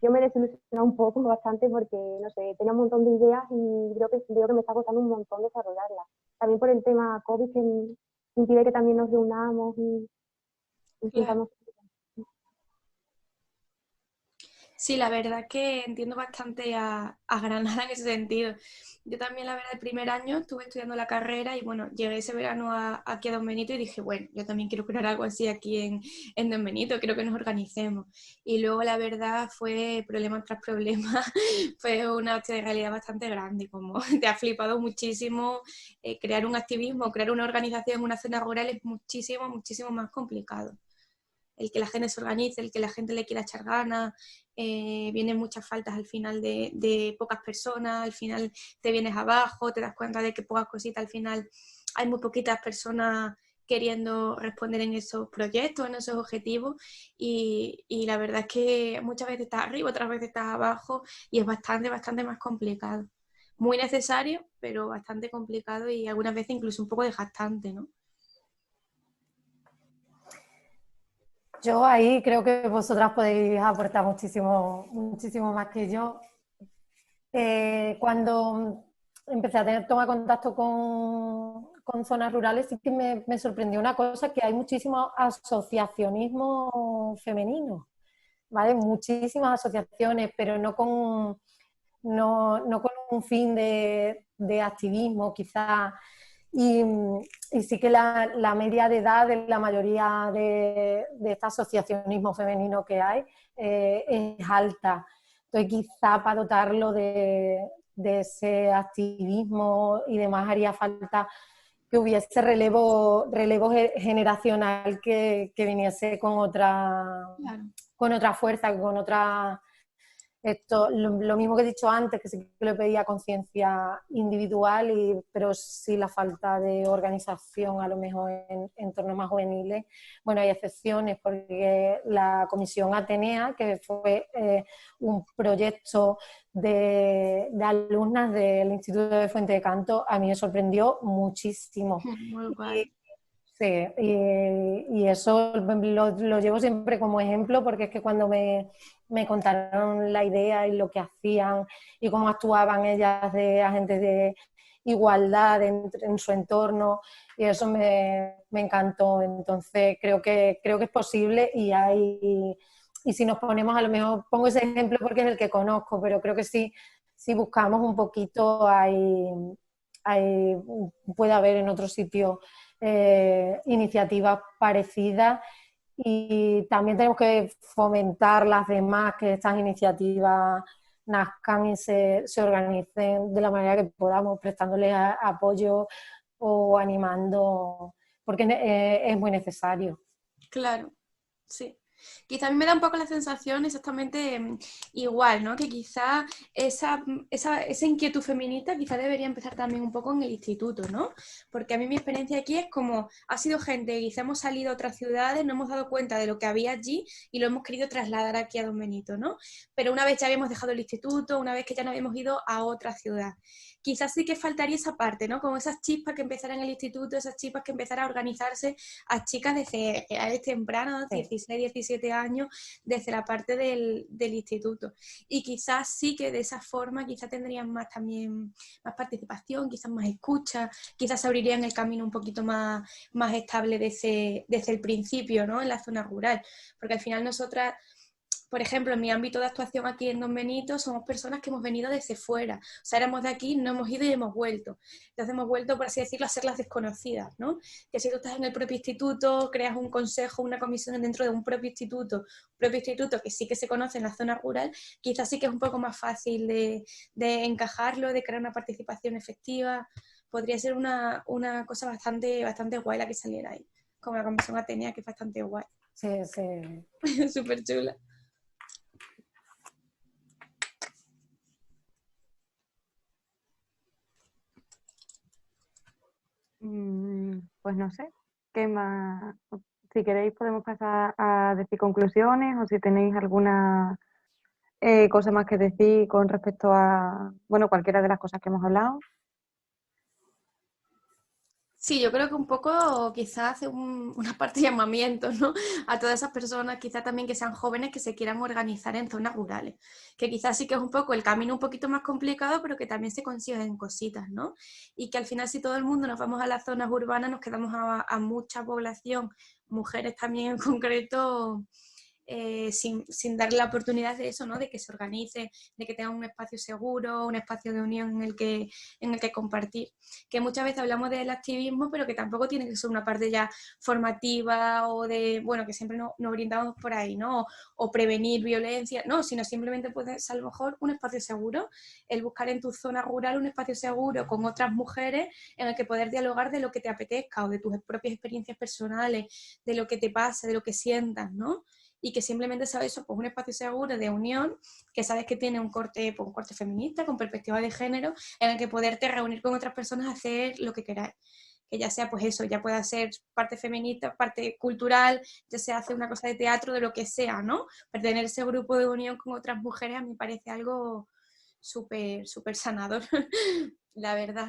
yo me he desilusionado un poco, bastante, porque, no sé, tenía un montón de ideas y veo que me está costando un montón desarrollarlas. También por el tema COVID, que impide que también nos reunamos y Claro. intentamos. Sí, la verdad que entiendo bastante a Granada en ese sentido. Yo también, la verdad, el primer año estuve estudiando la carrera y bueno, llegué ese verano aquí a Don Benito y dije, bueno, yo también quiero crear algo así aquí en Don Benito, quiero que nos organicemos. Y luego, la verdad, fue problema tras problema, fue una hostia de realidad bastante grande, como te ha flipado muchísimo. Crear un activismo, crear una organización en una zona rural es muchísimo, muchísimo más complicado. El que la gente se organice, el que la gente le quiera echar ganas, vienen muchas faltas al final de pocas personas, al final te vienes abajo, te das cuenta de que pocas cositas, al final hay muy poquitas personas queriendo responder en esos proyectos, en esos objetivos y la verdad es que muchas veces estás arriba, otras veces estás abajo y es bastante, bastante más complicado. Muy necesario, pero bastante complicado y algunas veces incluso un poco desgastante, ¿no? Yo ahí creo que vosotras podéis aportar muchísimo, muchísimo más que yo. Cuando empecé a tomar contacto con zonas rurales, sí que me sorprendió una cosa, que hay muchísimo asociacionismo femenino, ¿vale? Muchísimas asociaciones, pero no con un fin de activismo, quizás. Y sí que la media de edad de la mayoría de este asociacionismo femenino que hay es alta. Entonces, quizá para dotarlo de ese activismo y demás haría falta que hubiese relevo generacional que viniese Claro. con otra fuerza, con otra esto, lo mismo que he dicho antes, que sí que le pedía conciencia individual, pero sí la falta de organización a lo mejor en entornos más juveniles. Bueno, hay excepciones porque la Comisión Atenea, que fue un proyecto de alumnas del Instituto de Fuente de Canto, a mí me sorprendió muchísimo. Muy guay. Sí, y eso lo llevo siempre como ejemplo porque es que cuando me contaron la idea y lo que hacían y cómo actuaban ellas de agentes de igualdad en su entorno, y eso me encantó. Entonces creo que es posible y si nos ponemos, a lo mejor pongo ese ejemplo porque es el que conozco, pero creo que sí, si buscamos un poquito puede haber en otros sitios iniciativas parecidas, y también tenemos que fomentar las demás, que estas iniciativas nazcan y se organicen de la manera que podamos, prestándoles apoyo o animando, porque es muy necesario. Claro, sí. Quizá a mí me da un poco la sensación exactamente igual, ¿no? Que quizá esa inquietud feminista quizá debería empezar también un poco en el instituto, ¿no? Porque a mí mi experiencia aquí es como, ha sido gente, quizá hemos salido a otras ciudades, no hemos dado cuenta de lo que había allí y lo hemos querido trasladar aquí a Don Benito, ¿no? Pero una vez ya habíamos dejado el instituto, una vez que ya no habíamos ido a otra ciudad. Quizás sí que faltaría esa parte, ¿no? Como esas chispas que empezaran en el instituto, esas chispas que empezaran a organizarse a chicas desde edades tempranas, 16, 17 años, desde la parte del instituto. Y quizás sí que de esa forma quizás tendrían más también, más participación, quizás más escucha, quizás se abrirían el camino un poquito más estable desde el principio, ¿no? En la zona rural. Porque al final nosotras, por ejemplo, en mi ámbito de actuación aquí en Don Benito, somos personas que hemos venido desde fuera. O sea, éramos de aquí, no hemos ido y hemos vuelto. Entonces hemos vuelto, por así decirlo, a ser las desconocidas, ¿no? Que si tú estás en el propio instituto, creas un consejo, una comisión dentro de un propio instituto que sí que se conoce en la zona rural, quizás sí que es un poco más fácil de encajarlo, de crear una participación efectiva. Podría ser una cosa bastante, bastante guay la que saliera ahí, como la comisión Atenea, que es bastante guay. Sí, sí. Súper chula. Pues no sé, ¿qué más? Si queréis podemos pasar a decir conclusiones o si tenéis alguna cosa más que decir con respecto a, bueno, cualquiera de las cosas que hemos hablado. Sí, yo creo que un poco quizás hace una parte de llamamiento, ¿no? A todas esas personas, quizás también que sean jóvenes, que se quieran organizar en zonas rurales, que quizás sí que es un poco el camino un poquito más complicado, pero que también se consiguen cositas, ¿no? Y que al final si todo el mundo nos vamos a las zonas urbanas, nos quedamos a mucha población, mujeres también en concreto, sin darle la oportunidad de eso, ¿no? De que se organice, de que tengan un espacio seguro, un espacio de unión en el que compartir. Que muchas veces hablamos del activismo, pero que tampoco tiene que ser una parte ya formativa o de, bueno, que siempre nos brindamos por ahí, ¿no? O prevenir violencia, no, sino simplemente puedes a lo mejor un espacio seguro, el buscar en tu zona rural un espacio seguro con otras mujeres en el que poder dialogar de lo que te apetezca o de tus propias experiencias personales, de lo que te pasa, de lo que sientas, ¿no? Y que simplemente sea eso, pues un espacio seguro de unión, que sabes que tiene pues un corte feminista, con perspectiva de género, en el que poderte reunir con otras personas a hacer lo que queráis. Que ya sea, pues eso, ya pueda ser parte feminista, parte cultural, ya sea hacer una cosa de teatro, de lo que sea, ¿no? Pero tener ese grupo de unión con otras mujeres a mí me parece algo súper, súper sanador, la verdad.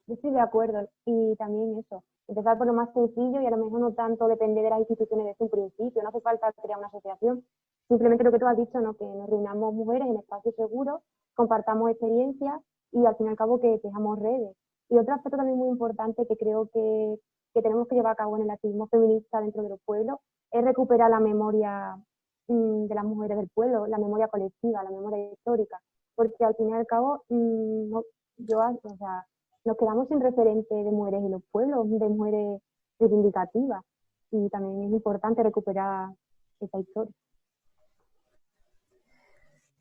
Yo estoy de acuerdo y también eso, empezar por lo más sencillo y a lo mejor no tanto depender de las instituciones desde un principio, no hace falta crear una asociación, simplemente lo que tú has dicho, ¿no? Que nos reunamos mujeres en espacios seguros, compartamos experiencias y al fin y al cabo que tejamos redes. Y otro aspecto también muy importante que creo que tenemos que llevar a cabo en el activismo feminista dentro de los pueblos es recuperar la memoria de las mujeres del pueblo, la memoria colectiva, la memoria histórica, porque al fin y al cabo no, o sea, nos quedamos sin referente de mujeres en los pueblos, de mujeres reivindicativas, y también es importante recuperar esa historia.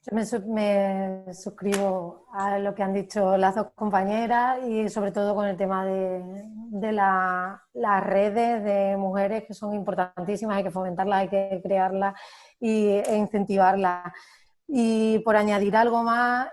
Yo me suscribo a lo que han dicho las dos compañeras y sobre todo con el tema de las redes de mujeres que son importantísimas, hay que fomentarlas, hay que crearlas e incentivarlas. Y por añadir algo más,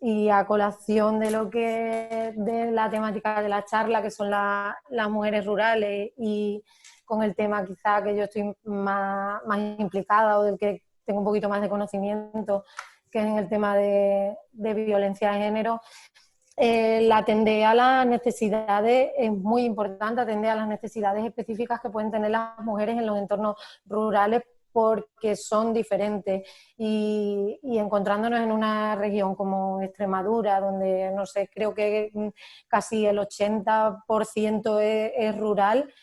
y a colación de lo que de la temática de la charla, que son las mujeres rurales, y con el tema quizá que yo estoy más implicada o del que tengo un poquito más de conocimiento, que es en el tema de violencia de género, la atender a las necesidades es muy importante, atender a las necesidades específicas que pueden tener las mujeres en los entornos rurales, porque son diferentes, y encontrándonos en una región como Extremadura, donde, no sé, creo que casi el 80% es rural,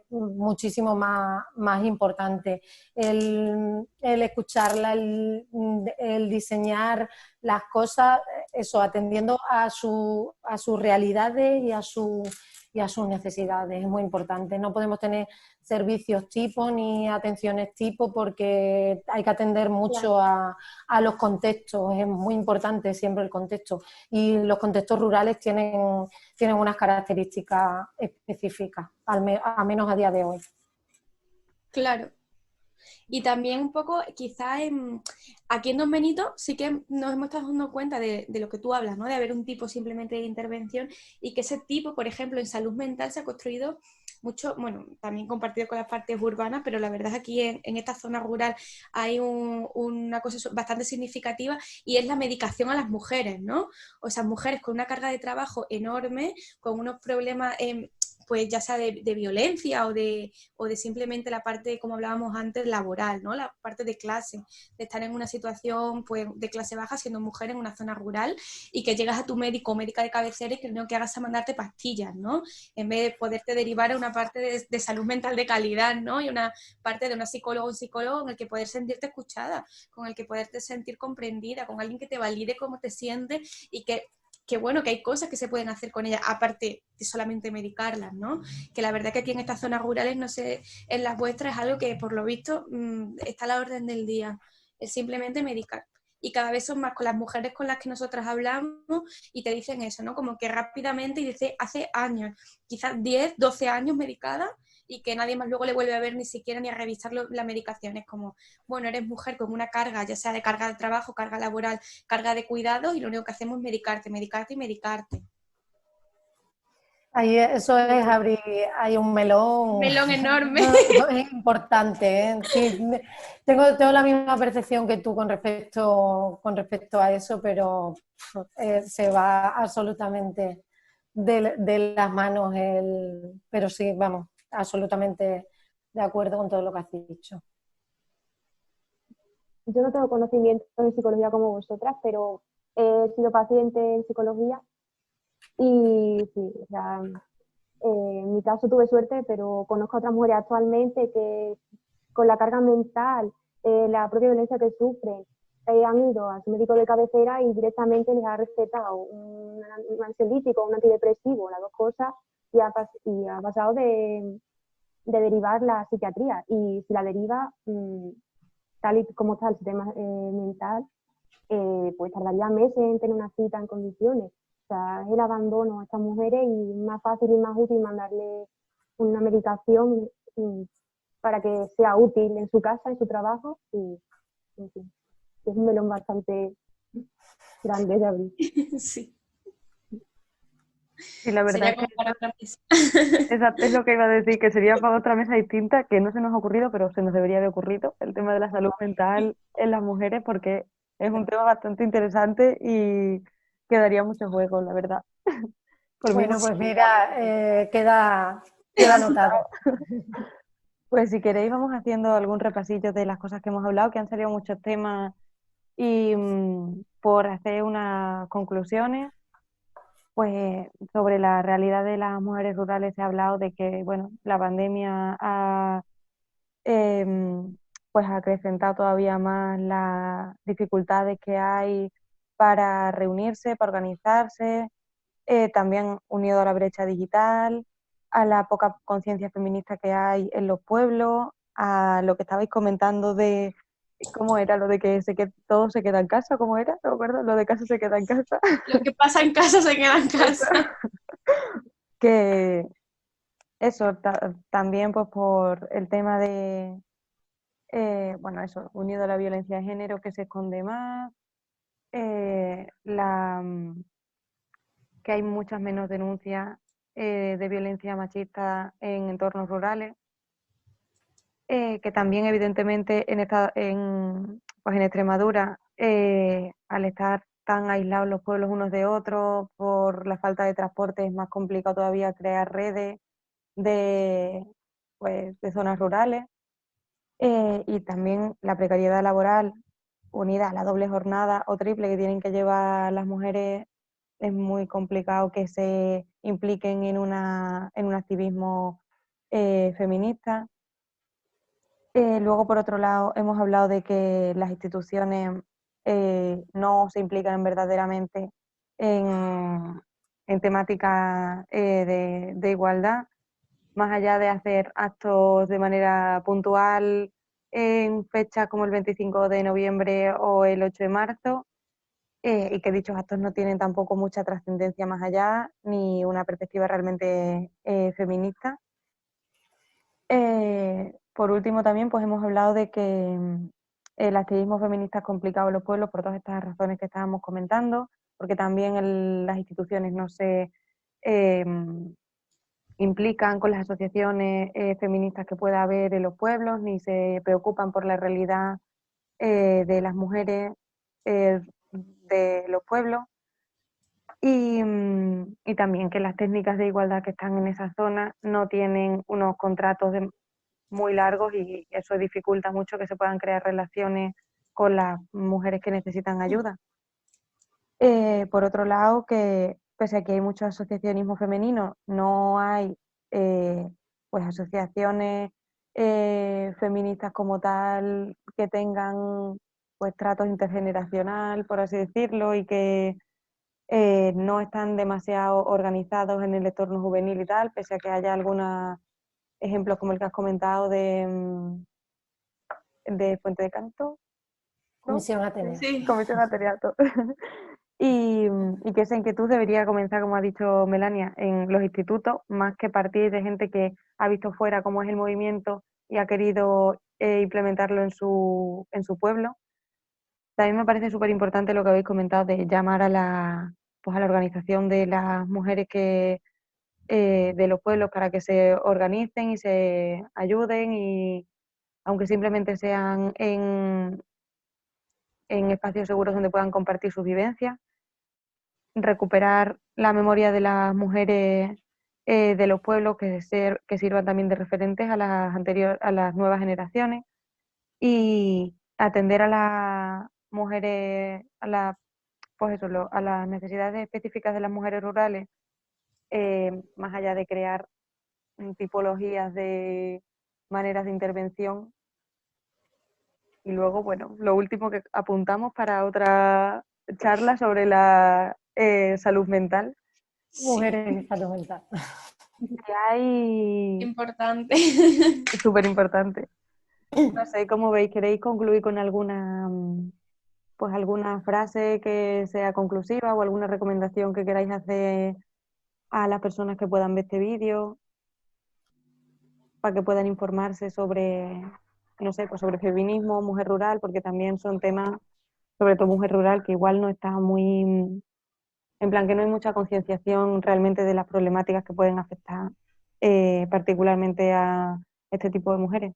muchísimo más importante. El escucharla, el diseñar las cosas, eso, atendiendo a sus realidades y a sus necesidades, es muy importante. No podemos tener servicios tipo ni atenciones tipo, porque hay que atender mucho a los contextos, es muy importante siempre el contexto, y los contextos rurales tienen unas características específicas, al menos a día de hoy. Claro. Y también un poco, quizás aquí en Don Benito sí que nos hemos estado dando cuenta de lo que tú hablas, ¿no? De haber un tipo simplemente de intervención, y que ese tipo, por ejemplo, en salud mental se ha construido mucho, bueno, también compartido con las partes urbanas, pero la verdad es que aquí en esta zona rural hay una cosa bastante significativa, y es la medicación a las mujeres, ¿no? O sea, mujeres con una carga de trabajo enorme, con unos problemas, pues ya sea de violencia o de simplemente la parte, como hablábamos antes, laboral, ¿no? La parte de clase, de estar en una situación pues de clase baja siendo mujer en una zona rural, y que llegas a tu médico o médica de cabecera y que lo único que hagas es mandarte pastillas, ¿no? En vez de poderte derivar a una parte de salud mental de calidad, ¿no? Y una parte de una psicóloga o un psicólogo en el que poder sentirte escuchada, con el que poderte sentir comprendida, con alguien que te valide cómo te sientes, y que bueno, que hay cosas que se pueden hacer con ella, aparte de solamente medicarlas, ¿no? Que la verdad que aquí en estas zonas rurales, no sé, en las vuestras es algo que por lo visto está a la orden del día, es simplemente medicar. Y cada vez son más con las mujeres con las que nosotras hablamos, y te dicen eso, ¿no? Como que rápidamente, y dice, hace años, quizás 10, 12 años medicadas, y que nadie más luego le vuelve a ver ni siquiera ni a revisar la medicación. Es como, bueno, eres mujer con una carga, ya sea de carga de trabajo, carga laboral, carga de cuidados, y lo único que hacemos es medicarte, medicarte y medicarte. Ahí eso es abrir, hay un melón, Melón enorme. es importante, ¿eh? Sí, tengo la misma percepción que tú con respecto a eso, pero se va absolutamente de las manos, pero sí, vamos, absolutamente de acuerdo con todo lo que has dicho. Yo no tengo conocimiento de psicología como vosotras, pero he sido paciente en psicología y sí, o sea, en mi caso tuve suerte, pero conozco a otras mujeres actualmente que con la carga mental, la propia violencia que sufren, han ido a su médico de cabecera y directamente les ha recetado un ansiolítico, un antidepresivo, las dos cosas, y ha pasado de derivar la psiquiatría. Y si la deriva, tal y como está el sistema mental, pues tardaría meses en tener una cita en condiciones. O sea, es el abandono a estas mujeres, y más fácil y más útil mandarle una medicación para que sea útil en su casa, en su trabajo, y en fin, es un melón bastante grande de abrir. Sí. Y la verdad Sería es que como para otra mesa. es lo que iba a decir, que sería para otra mesa distinta, que no se nos ha ocurrido, pero se nos debería de ocurrido, el tema de la salud mental en las mujeres, porque es un tema bastante interesante y quedaría mucho juego, la verdad. Por mí no. Bueno, pues mira, queda anotado. Pues si queréis vamos haciendo algún repasillo de las cosas que hemos hablado, que han salido muchos temas, y por hacer unas conclusiones, pues sobre la realidad de las mujeres rurales se ha hablado de que, bueno, la pandemia ha pues ha acrecentado todavía más las dificultades que hay para reunirse, para organizarse, también unido a la brecha digital, a la poca conciencia feminista que hay en los pueblos, a lo que estabais comentando de cómo era lo de que todo se queda en casa, ¿cómo era? ¿No me acuerdo? Lo de casa se queda en casa. Lo que pasa en casa se queda en casa. Que eso, también pues por el tema de bueno, eso, unido a la violencia de género que se esconde más, eh, la, mm, que hay muchas menos denuncias de violencia machista en entornos rurales, que también evidentemente pues en Extremadura, al estar tan aislados los pueblos unos de otros, por la falta de transporte es más complicado todavía crear redes de, pues, de zonas rurales. Y también la precariedad laboral unida a la doble jornada o triple que tienen que llevar las mujeres, es muy complicado que se impliquen en un activismo feminista. Luego, por otro lado, hemos hablado de que las instituciones no se implican verdaderamente en, en temáticas de igualdad, más allá de hacer actos de manera puntual en fechas como el 25 de noviembre o el 8 de marzo, y que dichos actos no tienen tampoco mucha trascendencia más allá, ni una perspectiva realmente feminista. Por último, también pues hemos hablado de que el activismo feminista es complicado en los pueblos por todas estas razones que estábamos comentando, porque también las instituciones no se eh, implican con las asociaciones feministas que pueda haber en los pueblos, ni se preocupan por la realidad de las mujeres de los pueblos. Y también que las técnicas de igualdad que están en esa zona no tienen unos contratos muy largos, y eso dificulta mucho que se puedan crear relaciones con las mujeres que necesitan ayuda. Por otro lado, que pese a que hay mucho asociacionismo femenino, no hay pues asociaciones feministas como tal que tengan pues tratos intergeneracional, por así decirlo, y que no están demasiado organizados en el entorno juvenil y tal, pese a que haya algunos ejemplos como el que has comentado de Fuente de Canto, ¿no? Comisión Atenea. Sí. Comisión Ateriato. Y que esa inquietud debería comenzar, como ha dicho Melania, en los institutos, más que partir de gente que ha visto fuera cómo es el movimiento y ha querido implementarlo en su pueblo. También me parece súper importante lo que habéis comentado de llamar pues a la organización de las mujeres de los pueblos para que se organicen y se ayuden, y aunque simplemente sean en espacios seguros donde puedan compartir sus vivencias, recuperar la memoria de las mujeres de los pueblos que sirvan también de referentes a a las nuevas generaciones, y atender a las mujeres, pues eso, a las necesidades específicas de las mujeres rurales, más allá de crear tipologías de maneras de intervención. Y luego, bueno, lo último que apuntamos para otra charla sobre la salud mental, Mujeres y salud mental. que hay Importante. súper importante. No sé cómo veis, ¿queréis concluir con pues alguna frase que sea conclusiva o alguna recomendación que queráis hacer a las personas que puedan ver este vídeo para que puedan informarse sobre, no sé, pues sobre feminismo, mujer rural, porque también son temas, sobre todo mujer rural, que igual no está muy, en plan que no hay mucha concienciación realmente de las problemáticas que pueden afectar particularmente a este tipo de mujeres?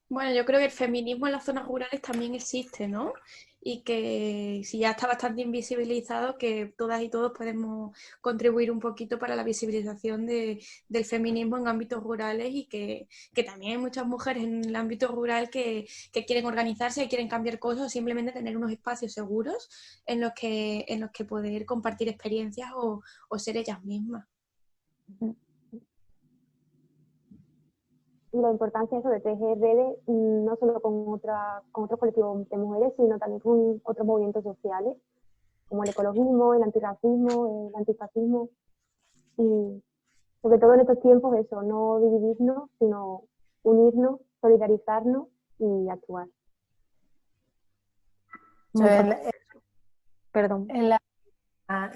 Bueno, yo creo que el feminismo en las zonas rurales también existe, ¿no? Y que si ya está bastante invisibilizado, que todas y todos podemos contribuir un poquito para la visibilización del feminismo en ámbitos rurales, y que también hay muchas mujeres en el ámbito rural que quieren organizarse, que quieren cambiar cosas, o simplemente tener unos espacios seguros en los que poder compartir experiencias o ser ellas mismas. Y la importancia eso de tejer redes, no solo con otros colectivos de mujeres, sino también con otros movimientos sociales, como el ecologismo, el antirracismo, el antifascismo, y sobre todo en estos tiempos eso, no dividirnos, sino unirnos, solidarizarnos y actuar. Muy Yo importante. Perdón.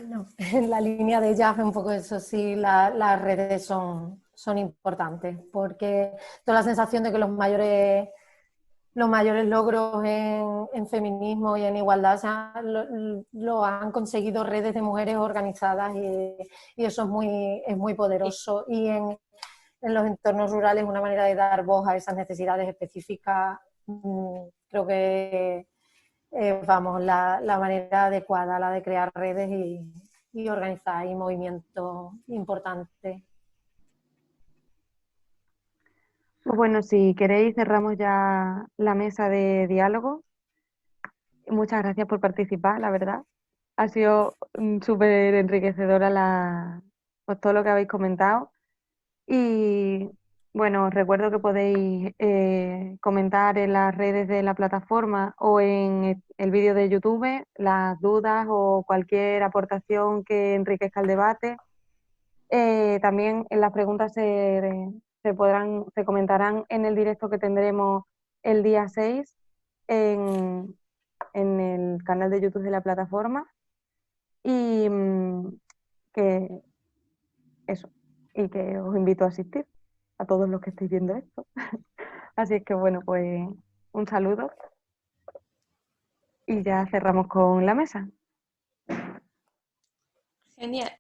no, en la línea de ella un poco eso, sí, las redes son son importantes, porque tengo la sensación de que los mayores logros en feminismo y en igualdad lo han conseguido redes de mujeres organizadas y eso es muy poderoso. Y en los entornos rurales una manera de dar voz a esas necesidades específicas, creo que vamos, la manera adecuada, la de crear redes y organizar y movimientos importantes. Pues bueno, si queréis cerramos ya la mesa de diálogo. Muchas gracias por participar, la verdad. Ha sido súper enriquecedora pues, todo lo que habéis comentado. Y bueno, os recuerdo que podéis comentar en las redes de la plataforma o en el vídeo de YouTube las dudas o cualquier aportación que enriquezca el debate. También en las preguntas se comentarán en el directo que tendremos el día 6 en el canal de YouTube de la plataforma. Y que eso, y que os invito a asistir a todos los que estéis viendo esto. Así es que bueno, pues un saludo y ya cerramos con la mesa. Genial.